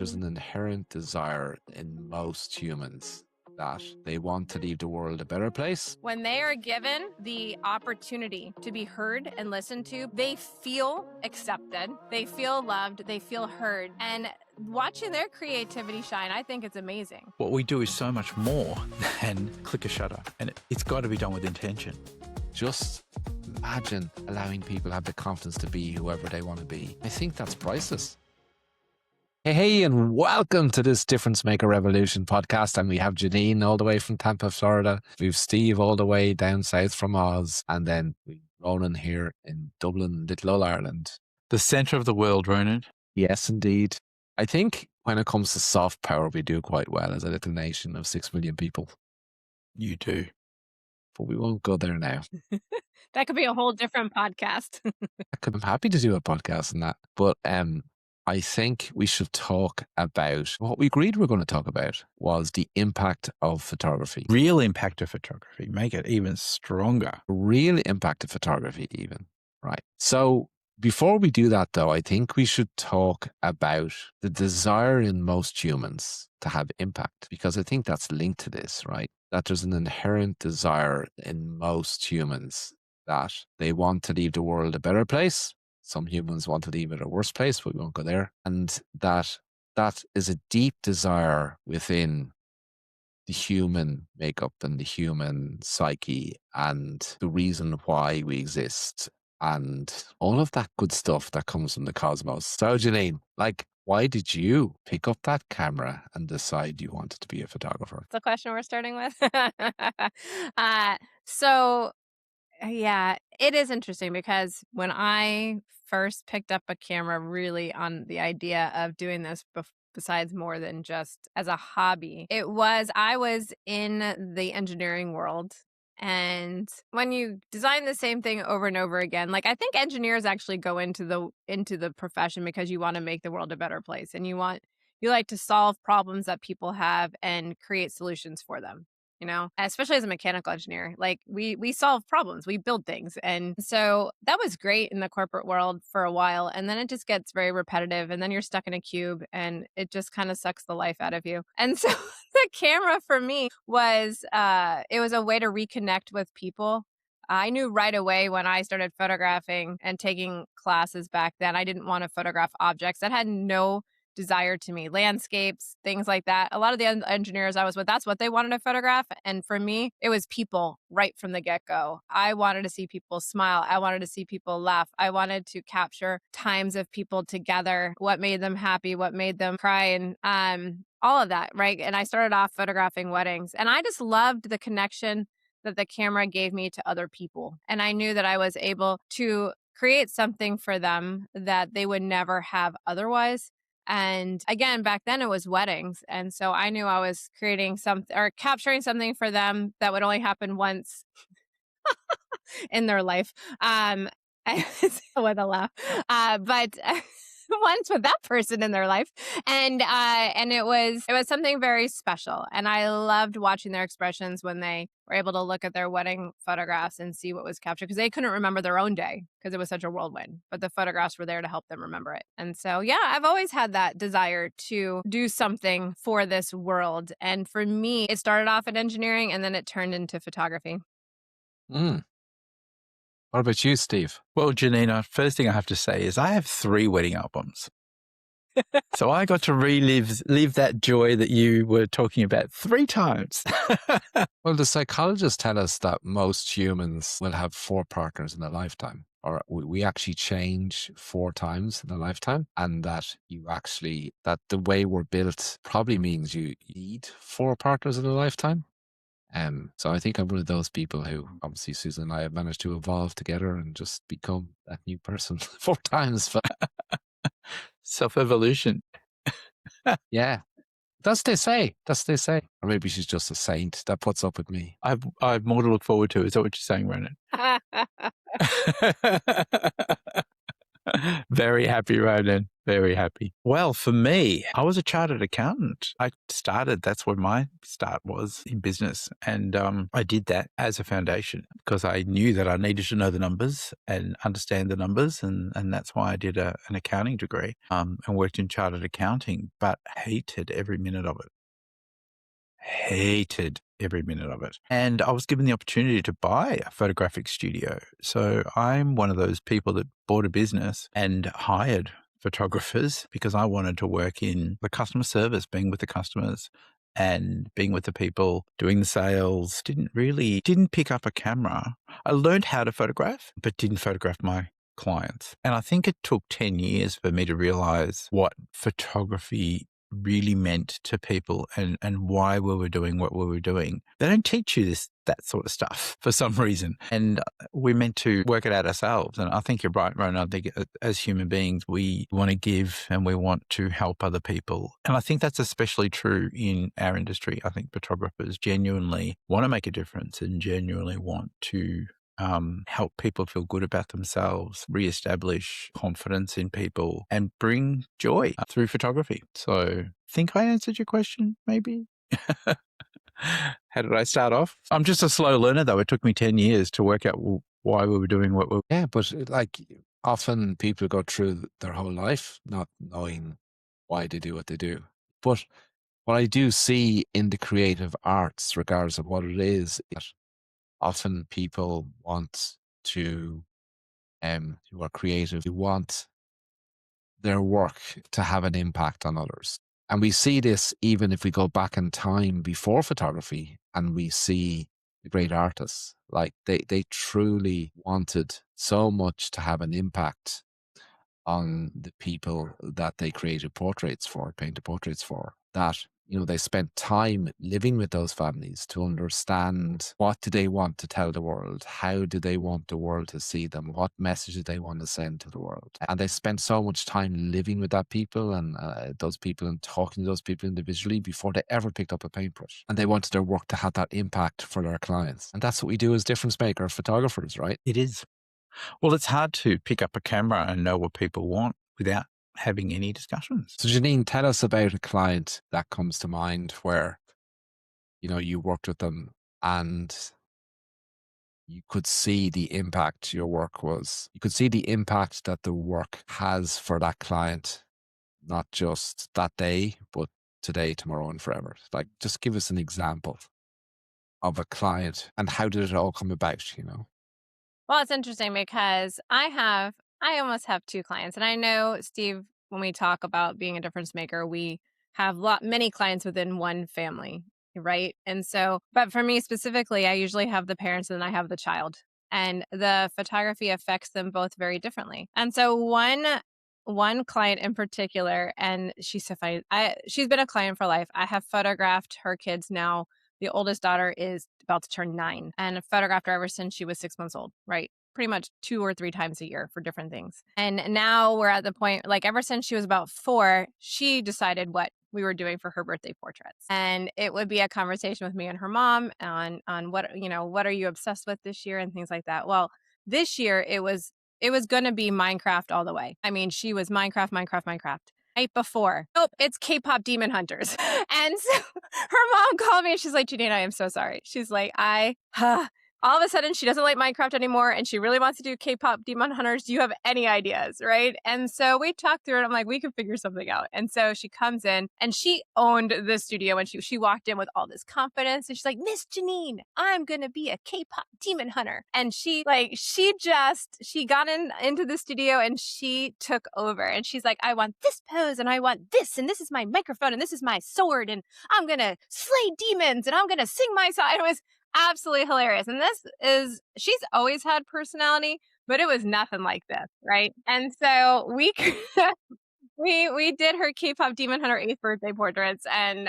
There's an inherent desire in most humans that they want to leave the world a better place. When they are given the opportunity to be heard and listened to, they feel accepted, they feel loved, they feel heard. And watching their creativity shine, I think it's amazing. What we do is so much more than click a shutter, and it's got to be done with intention. Just imagine allowing people to have the confidence to be whoever they want to be. I think that's priceless. Hey, and welcome to this Difference Maker Revolution podcast. And we have Jeanine all the way from Tampa, Florida. We've Steve all the way down south from Oz. And then we've Ronan here in Dublin, Little Old Ireland. The centre of the world, Ronan. Yes, indeed. I think when it comes to soft power, we do quite well as a little nation of 6 million people. You do. But we won't go there now. That could be a whole different podcast. I'm happy to do a podcast on that. But I think we should talk about what we agreed we're going to talk about was the impact of photography. Real impact of photography. Make it even stronger. Real impact of photography even. Right. So before we do that though, I think we should talk about the desire in most humans to have impact, because I think that's linked to this, right? That there's an inherent desire in most humans that they want to leave the world a better place. Some humans want to leave it a worse place, but we won't go there. And that is a deep desire within the human makeup and the human psyche and the reason why we exist and all of that good stuff that comes from the cosmos. So Jeanine, why did you pick up that camera and decide you wanted to be a photographer? That's the question we're starting with. Yeah, it is interesting because when I first picked up a camera really on the idea of doing this besides more than just as a hobby, I was in the engineering world. And when you design the same thing over and over again, I think engineers actually go into the profession because you want to make the world a better place, and you like to solve problems that people have and create solutions for them. Especially as a mechanical engineer, we solve problems, we build things. And so that was great in the corporate world for a while. And then it just gets very repetitive. And then you're stuck in a cube and it just kind of sucks the life out of you. And so the camera for me was, it was a way to reconnect with people. I knew right away when I started photographing and taking classes back then, I didn't want to photograph objects that had no desire to me, landscapes, things like that. A lot of the engineers I was with, that's what they wanted to photograph. And for me, it was people right from the get-go. I wanted to see people smile. I wanted to see people laugh. I wanted to capture times of people together, what made them happy, what made them cry, and all of that, right? And I started off photographing weddings, and I just loved the connection that the camera gave me to other people. And I knew that I was able to create something for them that they would never have otherwise. And again, back then it was weddings. And so I knew I was creating something or capturing something for them that would only happen once in their life. With a laugh. But once with that person in their life. And it was something very special. And I loved watching their expressions when they were able to look at their wedding photographs and see what was captured, because they couldn't remember their own day because it was such a whirlwind, but the photographs were there to help them remember it. And so, yeah, I've always had that desire to do something for this world. And for me, it started off in engineering and then it turned into photography. What about you, Steve? Well, Jeanine, first thing I have to say is I have 3 wedding albums. So I got to live that joy that you were talking about 3 times. Well, the psychologists tell us that most humans will have 4 partners in a lifetime, or we actually change 4 times in a lifetime, and that the way we're built probably means you need 4 partners in a lifetime. So I think I'm one of those people who, obviously Susan and I have managed to evolve together and just become that new person 4 times. Self-evolution. Yeah. That's they say. Or maybe she's just a saint that puts up with me. I've more to look forward to. Is that what you're saying, Ronan? Very happy, Ronan. Very happy. Well, for me, I was a chartered accountant. That's where my start was in business. And I did that as a foundation because I knew that I needed to know the numbers and understand the numbers. And that's why I did an accounting degree and worked in chartered accounting, but hated every minute of it. Hated every minute of it. And I was given the opportunity to buy a photographic studio. So I'm one of those people that bought a business and hired photographers because I wanted to work in the customer service, being with the customers and being with the people, doing the sales. Didn't pick up a camera. I learned how to photograph, but didn't photograph my clients. And I think it took 10 years for me to realize what photography really meant to people and why we were doing what we were doing. They don't teach you that sort of stuff for some reason. And we're meant to work it out ourselves. And I think you're right, Ronan. I think as human beings, we want to give and we want to help other people. And I think that's especially true in our industry. I think photographers genuinely want to make a difference and genuinely want to help people feel good about themselves, reestablish confidence in people, and bring joy through photography. So I think I answered your question, maybe. How did I start off? I'm just a slow learner, though. It took me 10 years to work out why we were doing what we were. Yeah, but like often people go through their whole life not knowing why they do what they do. But what I do see in the creative arts, regardless of what it is, that often people want to, who are creative, who want their work to have an impact on others. And we see this even if we go back in time before photography and we see the great artists, like they truly wanted so much to have an impact on the people that they created portraits for, painted portraits for, that, they spent time living with those families to understand what do they want to tell the world, how do they want the world to see them, what message do they want to send to the world. And they spent so much time living with that people and those people and talking to those people individually before they ever picked up a paintbrush. And they wanted their work to have that impact for their clients. And that's what we do as difference maker photographers, right? It is. Well, it's hard to pick up a camera and know what people want without having any discussions. So Jeanine, tell us about a client that comes to mind where, you worked with them and you could see the impact you could see the impact that the work has for that client, not just that day, but today, tomorrow, and forever. Like, just give us an example of a client and how did it all come about, Well, it's interesting because I almost have two clients. And I know, Steve, when we talk about being a difference maker, we have many clients within one family, right? And so, but for me specifically, I usually have the parents and then I have the child. And the photography affects them both very differently. And so one client in particular, and she's so funny. She's been a client for life. I have photographed her kids now. The oldest daughter is about to turn 9 and I've photographed her ever since she was 6 months old, right? Pretty much 2 or 3 times a year for different things. And now we're at the point, like ever since she was about 4, she decided what we were doing for her birthday portraits. And it would be a conversation with me and her mom on what are you obsessed with this year and things like that. Well, this year it was going to be Minecraft all the way. I mean, she was Minecraft. Right before, nope, it's K-pop Demon Hunters. And so her mom called me and she's like, Jeanine, I am so sorry. She's like, all of a sudden she doesn't like Minecraft anymore and she really wants to do K-pop Demon Hunters. Do you have any ideas? Right. And so we talked through it. I'm like, we can figure something out. And so she comes in and she owned the studio and she walked in with all this confidence and she's like, Miss Jeanine, I'm going to be a K-pop Demon Hunter. And she got into the studio and she took over and she's like, I want this pose and I want this and this is my microphone and this is my sword and I'm going to slay demons and I'm going to sing my song. It was absolutely hilarious. And she's always had personality, but it was nothing like this, right? And so we did her K-pop Demon Hunter 8th birthday portraits and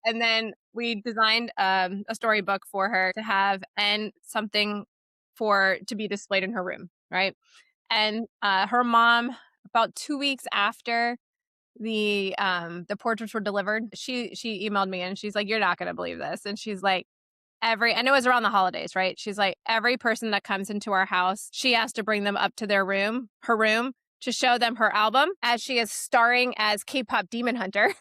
then we designed a storybook for her to have and something to be displayed in her room, right? And her mom, about 2 weeks after the portraits were delivered, she emailed me and she's like, you're not going to believe this. And she's like, and it was around the holidays, right? She's like, every person that comes into our house, she has to bring them up to her room to show them her album as she is starring as K-pop Demon Hunter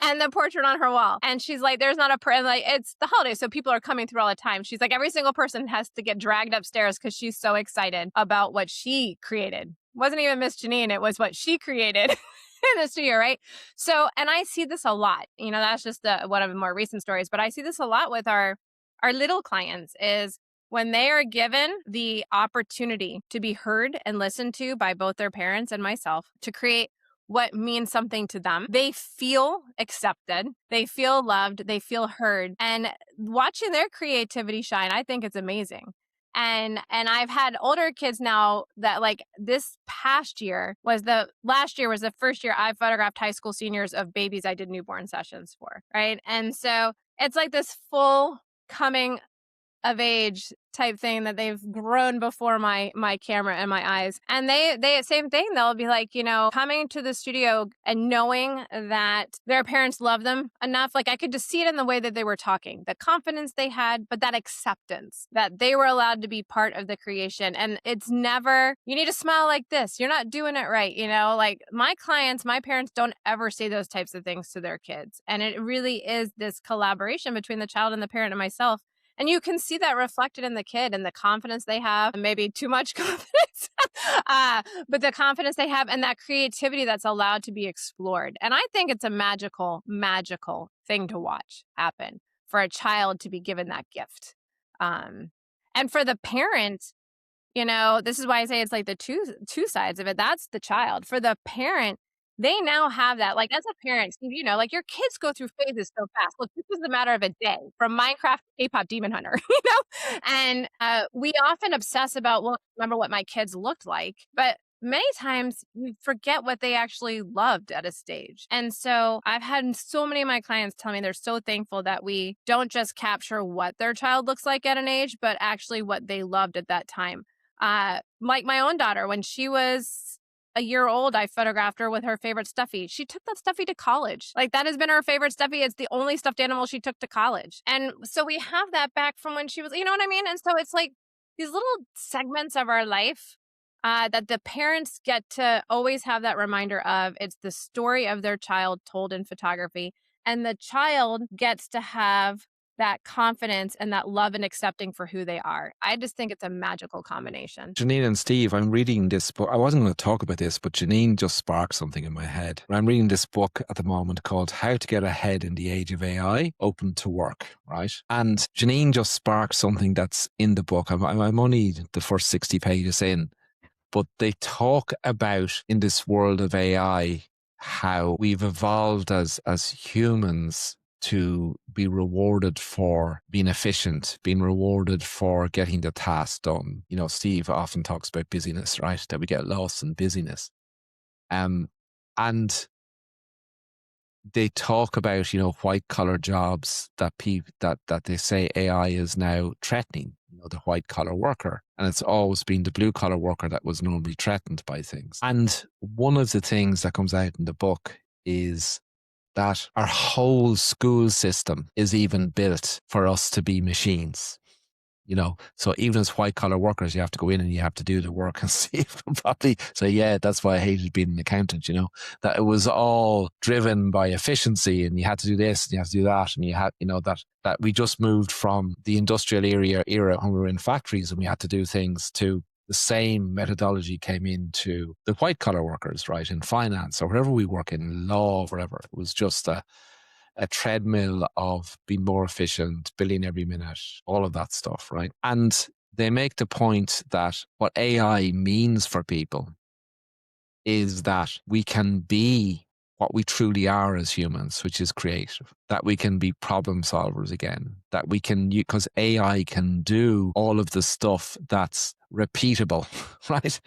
and the portrait on her wall. And she's like, there's not a like, it's the holiday, so people are coming through all the time. She's like, every single person has to get dragged upstairs because she's so excited about what she created. It wasn't even Miss Jeanine, it was what she created in the studio, right? So, and I see this a lot. You know, that's just one of the more recent stories, but I see this a lot with our little clients is when they are given the opportunity to be heard and listened to by both their parents and myself to create what means something to them, they feel accepted, they feel loved, they feel heard. And watching their creativity shine, I think it's amazing. And I've had older kids now that like this past year last year was the first year I photographed high school seniors of babies I did newborn sessions for, right? And so it's like this full coming of age type thing that they've grown before my camera and my eyes. And they same thing. They'll be like, you know, coming to the studio and knowing that their parents love them enough. Like I could just see it in the way that they were talking, the confidence they had, but that acceptance that they were allowed to be part of the creation. And it's never, you need to smile like this. You're not doing it right. You know, like my clients, my parents don't ever say those types of things to their kids. And it really is this collaboration between the child and the parent and myself. And you can see that reflected in the kid and the confidence they have, maybe too much confidence, but the confidence they have and that creativity that's allowed to be explored. And I think it's a magical, magical thing to watch happen for a child to be given that gift. And for the parent, you know, this is why I say it's like the two sides of it. That's the child. For the parent, they now have that. Like as a parent, Steve, you know, like your kids go through phases so fast. Look, this was a matter of a day from Minecraft to K-pop Demon Hunter, you know? And we often obsess about, well, remember what my kids looked like. But many times we forget what they actually loved at a stage. And so I've had so many of my clients tell me they're so thankful that we don't just capture what their child looks like at an age, but actually what they loved at that time. Like my own daughter, when she was a year old, I photographed her with her favorite stuffy. She took that stuffy to college. Like that has been her favorite stuffy. It's the only stuffed animal she took to college. And so we have that back from when she was, you know what I mean? And so it's like these little segments of our life that the parents get to always have that reminder of. It's the story of their child told in photography. And the child gets to have that confidence and that love and accepting for who they are. I just think it's a magical combination. Jeanine and Steve, I'm reading this book. I wasn't going to talk about this, but Jeanine just sparked something in my head. I'm reading this book at the moment called How to Get Ahead in the Age of AI, Open to Work, right? And Jeanine just sparked something that's in the book. I'm only the first 60 pages in, but they talk about in this world of AI, how we've evolved as humans to be rewarded for being efficient, being rewarded for getting the task done. You know, Steve often talks about busyness, right? That we get lost in busyness. And they talk about, you know, white collar jobs that that they say AI is now threatening, you know, the white collar worker. And it's always been the blue collar worker that was normally threatened by things. And one of the things that comes out in the book is that our whole school system is even built for us to be machines. You know, so even as white collar workers, you have to go in and you have to do the work, and Steve will probably say, yeah, that's why I hated being an accountant, you know, that it was all driven by efficiency and you had to do this and you have to do that. And you had, you know, that we just moved from the industrial era when we were in factories and we had to do things to the same methodology came into the white collar workers, right? In finance or wherever we work, in law, wherever. It was just a treadmill of being more efficient, billing every minute, all of that stuff, right? And they make the point that what AI means for people is that we can be what we truly are as humans, which is creative, that we can be problem solvers again, that we can, because AI can do all of the stuff that's repeatable, right?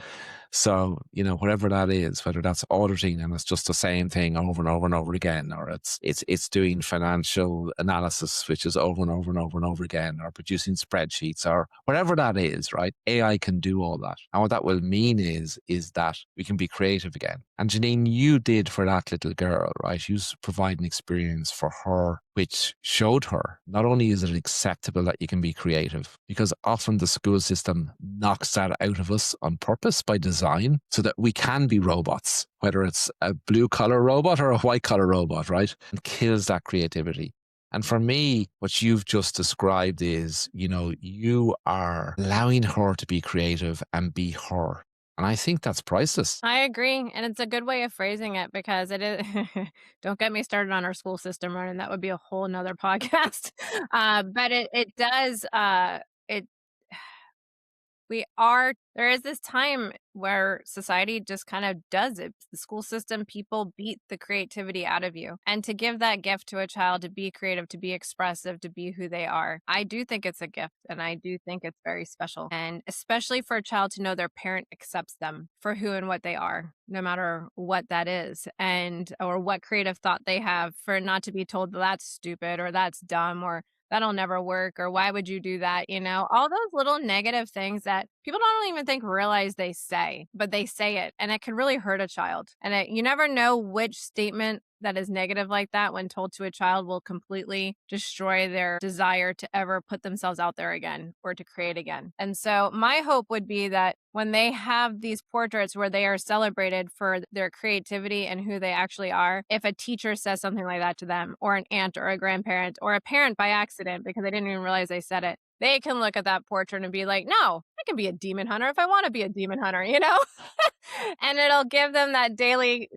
So, you know, whatever that is, whether that's auditing and it's just the same thing over and over and over again, or it's doing financial analysis, which is over and over and over and over again, or producing spreadsheets, or whatever that is, right? AI can do all that. And what that will mean is that we can be creative again. And Jeanine, you did for that little girl, right? You provide an experience for her which showed her not only is it acceptable that you can be creative, because often the school system knocks that out of us on purpose by design so that we can be robots, whether it's a blue collar robot or a white collar robot, right? And kills that creativity. And for me, what you've just described is, you are allowing her to be creative and be her. And I think that's priceless. I agree, and it's a good way of phrasing it because it is don't get me started on our school system, Ronan, that would be a whole 'nother podcast. But it does, it there is this time where society just kind of does it. The school system, people beat the creativity out of you. And to give that gift to a child to be creative, to be expressive, to be who they are, I do think it's a gift and I do think it's very special. And especially for a child to know their parent accepts them for who and what they are, no matter what that is, and or what creative thought they have, for not to be told that's stupid or that's dumb or that'll never work, or why would you do that? All those little negative things that people don't even think realize they say, but they say it and it can really hurt a child. And you never know which statement that is negative like that when told to a child will completely destroy their desire to ever put themselves out there again or to create again. And so my hope would be that when they have these portraits where they are celebrated for their creativity and who they actually are, if a teacher says something like that to them, or an aunt or a grandparent or a parent by accident because they didn't even realize they said it, they can look at that portrait and be like, no, I can be a demon hunter if I want to be a demon hunter, and it'll give them that daily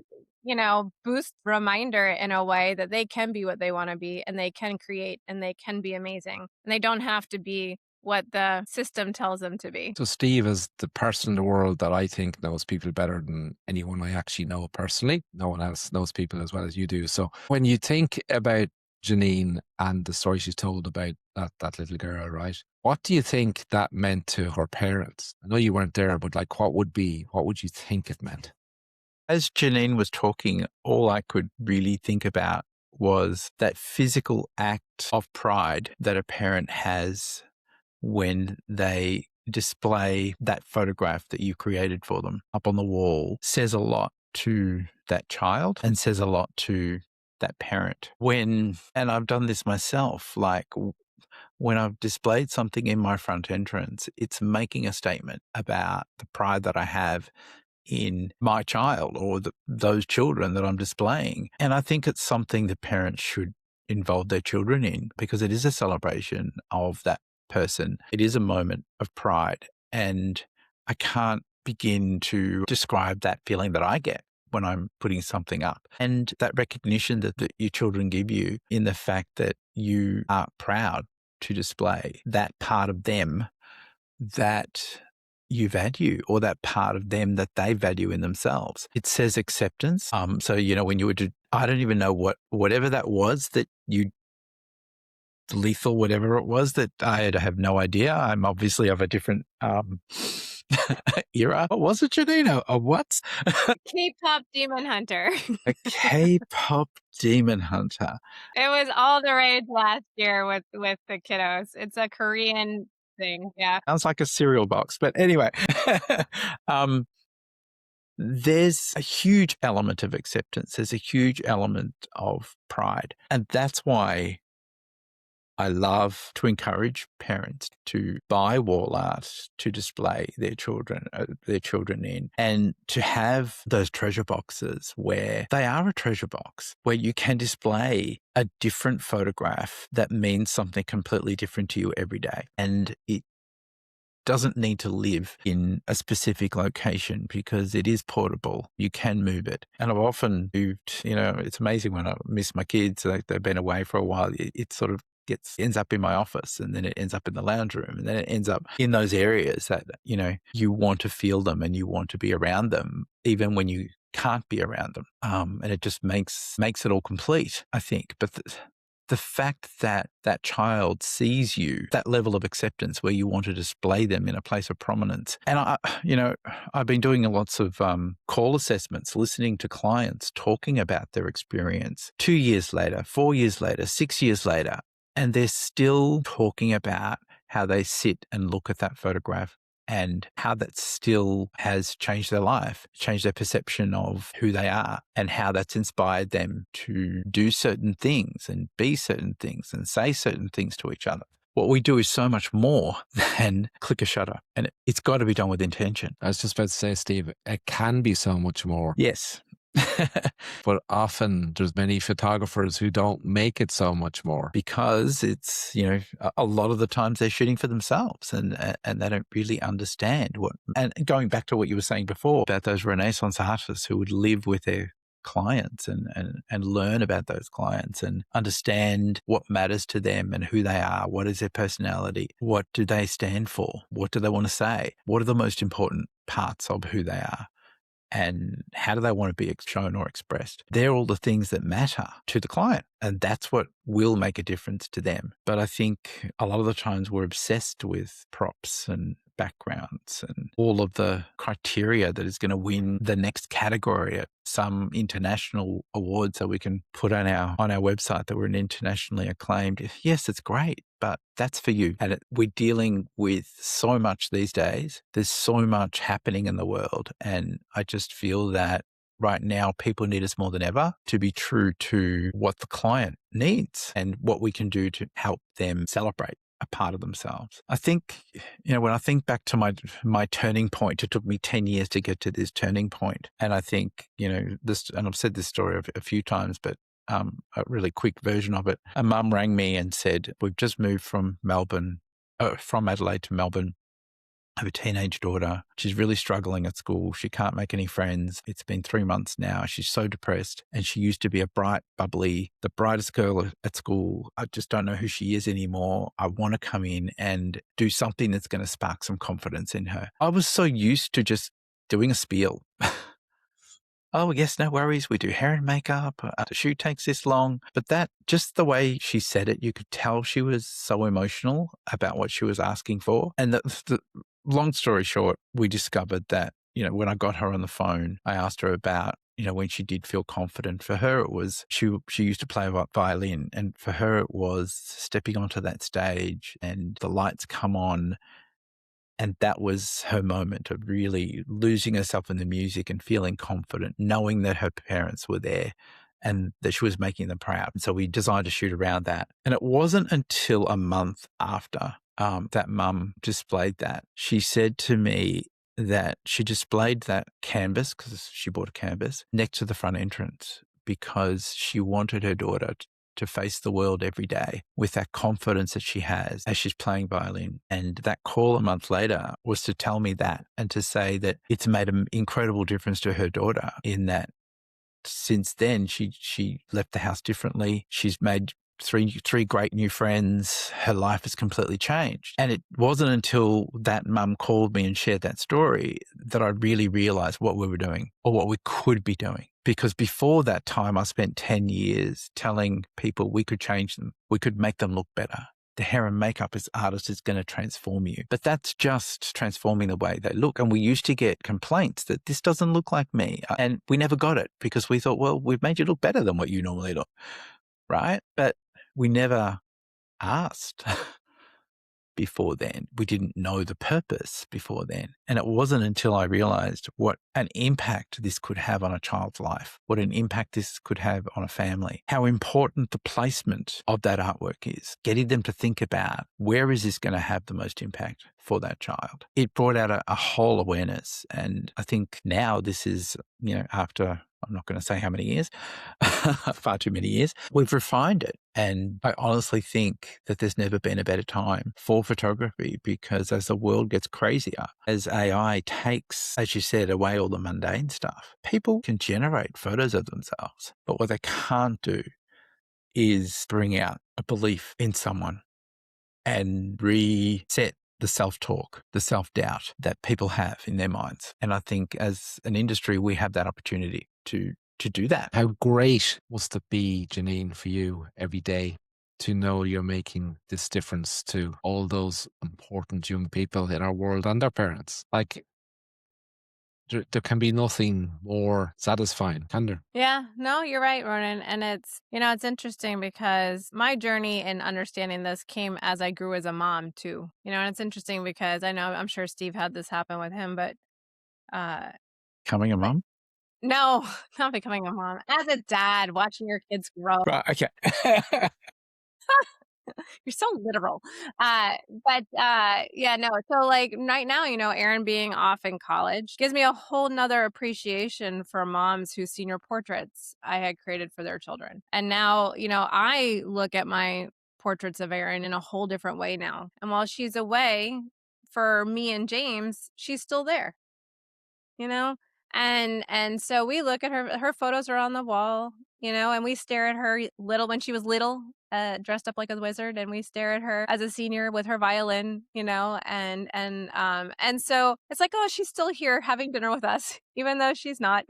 boost reminder in a way that they can be what they want to be and they can create and they can be amazing and they don't have to be what the system tells them to be. So Steve is the person in the world that I think knows people better than anyone I actually know personally. No one else knows people as well as you do. So when you think about Jeanine and the story she's told about that little girl, right? What do you think that meant to her parents? I know you weren't there, but what would you think it meant? As Jeanine was talking, all I could really think about was that physical act of pride that a parent has when they display that photograph that you created for them up on the wall says a lot to that child and says a lot to that parent. And I've done this myself, when I've displayed something in my front entrance, it's making a statement about the pride that I have in my child or those children that I'm displaying. And I think it's something that parents should involve their children in because it is a celebration of that person. It is a moment of pride. And I can't begin to describe that feeling that I get when I'm putting something up. And that recognition that your children give you in the fact that you are proud to display that part of them that you value or that part of them that they value in themselves. It says acceptance. So, when you were I don't even know whatever that was that you lethal, whatever it was that I have no idea. I'm obviously of a different era. What was it, Jeanine? A what? K-pop demon hunter. A K-pop demon hunter. It was all the rage last year with the kiddos. It's a Korean thing. Yeah. Sounds like a cereal box. But anyway, there's a huge element of acceptance. There's a huge element of pride. And that's why I love to encourage parents to buy wall art to display their children in, and to have those treasure boxes where they are a treasure box, where you can display a different photograph that means something completely different to you every day. And it doesn't need to live in a specific location because it is portable. You can move it. And I've often moved, it's amazing when I miss my kids, they've been away for a while, it sort of ends up in my office, and then it ends up in the lounge room, and then it ends up in those areas that, you want to feel them and you want to be around them, even when you can't be around them. And it just makes it all complete, I think. But the fact that that child sees you, that level of acceptance where you want to display them in a place of prominence. And I've been doing lots of call assessments, listening to clients talking about their experience 2 years later, 4 years later, 6 years later, and they're still talking about how they sit and look at that photograph and how that still has changed their life, changed their perception of who they are, and how that's inspired them to do certain things and be certain things and say certain things to each other. What we do is so much more than click a shutter, and it's got to be done with intention. I was just about to say, Steve, it can be so much more. Yes. But often there's many photographers who don't make it so much more. Because it's, a lot of the times they're shooting for themselves and they don't really understand what. And going back to what you were saying before about those Renaissance artists who would live with their clients and learn about those clients and understand what matters to them and who they are, what is their personality, what do they stand for, what do they want to say, what are the most important parts of who they are, and how do they want to be shown or expressed. They're all the things that matter to the client, and that's what will make a difference to them. But I think a lot of the times we're obsessed with props and backgrounds and all of the criteria that is going to win the next category at some international award, so we can put on our website that we're an internationally acclaimed. Yes, it's great, but that's for you. And we're dealing with so much these days. There's so much happening in the world. And I just feel that right now people need us more than ever to be true to what the client needs and what we can do to help them celebrate a part of themselves. I think, when I think back to my turning point, it took me 10 years to get to this turning point. And I think, this, and I've said this story a few times, but a really quick version of it. A mum rang me and said, we've just moved from Adelaide to Melbourne. I have a teenage daughter. She's really struggling at school. She can't make any friends. It's been 3 months now. She's so depressed. And she used to be a bright, bubbly, the brightest girl at school. I just don't know who she is anymore. I want to come in and do something that's going to spark some confidence in her. I was so used to just doing a spiel. Oh, yes, no worries. We do hair and makeup. The shoot takes this long. But that, just the way she said it, you could tell she was so emotional about what she was asking for. And the long story short, we discovered that, when I got her on the phone, I asked her about, when she did feel confident. For her, it was, she used to play violin. And for her, it was stepping onto that stage and the lights come on. And that was her moment of really losing herself in the music and feeling confident, knowing that her parents were there and that she was making them proud. And so we designed a shoot around that. And it wasn't until a month after that mum displayed that, she said to me that she displayed that canvas, because she bought a canvas, next to the front entrance because she wanted her daughter to face the world every day with that confidence that she has as she's playing violin. And that call a month later was to tell me that and to say that it's made an incredible difference to her daughter, in that since then she left the house differently. She's made three great new friends. Her life has completely changed. And it wasn't until that mum called me and shared that story that I really realized what we were doing, or what we could be doing. Because before that time, I spent 10 years telling people we could change them. We could make them look better. The hair and makeup artist is going to transform you. But that's just transforming the way they look. And we used to get complaints that this doesn't look like me. And we never got it because we thought, well, we've made you look better than what you normally look, right? But we never asked before then. We didn't know the purpose before then. And it wasn't until I realized what an impact this could have on a child's life, what an impact this could have on a family, how important the placement of that artwork is, getting them to think about, where is this going to have the most impact for that child? It brought out a whole awareness. And I think now this is, after, I'm not going to say how many years, far too many years, we've refined it. And I honestly think that there's never been a better time for photography, because as the world gets crazier, as AI takes, as you said, away all the mundane stuff, people can generate photos of themselves. But what they can't do is bring out a belief in someone and reset the self-talk, the self-doubt that people have in their minds. And I think as an industry, we have that opportunity to do that. How great must it be, Jeanine, for you every day to know you're making this difference to all those important young people in our world and their parents? Like, There can be nothing more satisfying, can there? Yeah, no, you're right, Ronan. And it's interesting because my journey in understanding this came as I grew as a mom too. And it's interesting because I'm sure Steve had this happen with him, but uh Becoming a like, mom? no, not becoming a mom. As a dad, watching your kids grow. Right, okay. You're so literal. Yeah, no. So like right now, Aaron being off in college gives me a whole nother appreciation for moms whose senior portraits I had created for their children. And now, I look at my portraits of Aaron in a whole different way now. And while she's away for me and James, she's still there, you know? And so we look at her photos are on the wall, and we stare at her little when she was little, dressed up like a wizard, and we stare at her as a senior with her violin, and so it's like, oh, she's still here having dinner with us, even though she's not,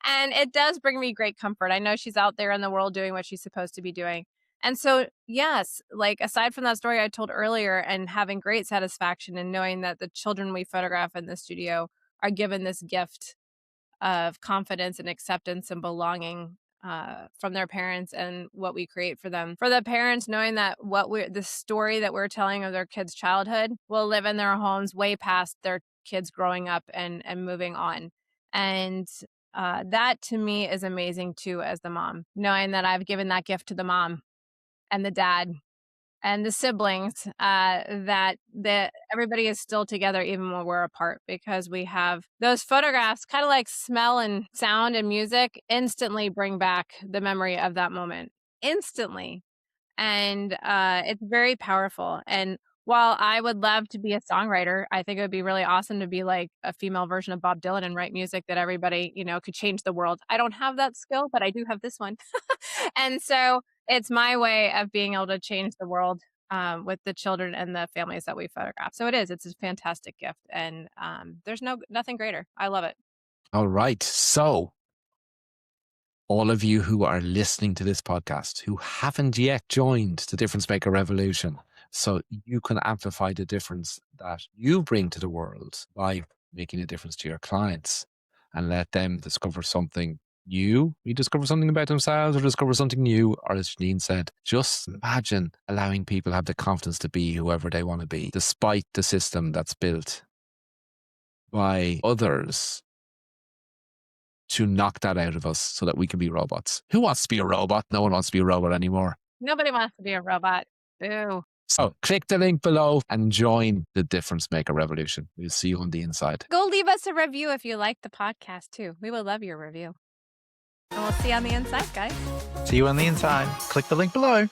and it does bring me great comfort. I know she's out there in the world doing what she's supposed to be doing. And so, yes, like aside from that story I told earlier and having great satisfaction in knowing that the children we photograph in the studio are given this gift of confidence and acceptance and belonging from their parents and what we create for them. For the parents, knowing that the story that we're telling of their kids' childhood will live in their homes way past their kids growing up and moving on. And that to me is amazing too, as the mom, knowing that I've given that gift to the mom and the dad and the siblings, that everybody is still together even when we're apart, because we have those photographs, kind of like smell and sound and music, instantly bring back the memory of that moment instantly. And it's very powerful. And while I would love to be a songwriter, I think it would be really awesome to be like a female version of Bob Dylan and write music that everybody, could change the world. I don't have that skill, but I do have this one. And so it's my way of being able to change the world, with the children and the families that we photograph. So it's a fantastic gift. And there's nothing greater. I love it. All right. So, all of you who are listening to this podcast who haven't yet joined the Difference Maker Revolution, so you can amplify the difference that you bring to the world by making a difference to your clients and let them discover something new, rediscover something about themselves, or discover something new. Or as Jeanine said, just imagine allowing people to have the confidence to be whoever they want to be, despite the system that's built by others to knock that out of us so that we can be robots. Who wants to be a robot? No one wants to be a robot anymore. Nobody wants to be a robot. Boo. So click the link below and join the Difference Maker Revolution. We'll see you on the inside. Go leave us a review if you like the podcast too. We would love your review. And we'll see you on the inside, guys. See you on the inside. Click the link below.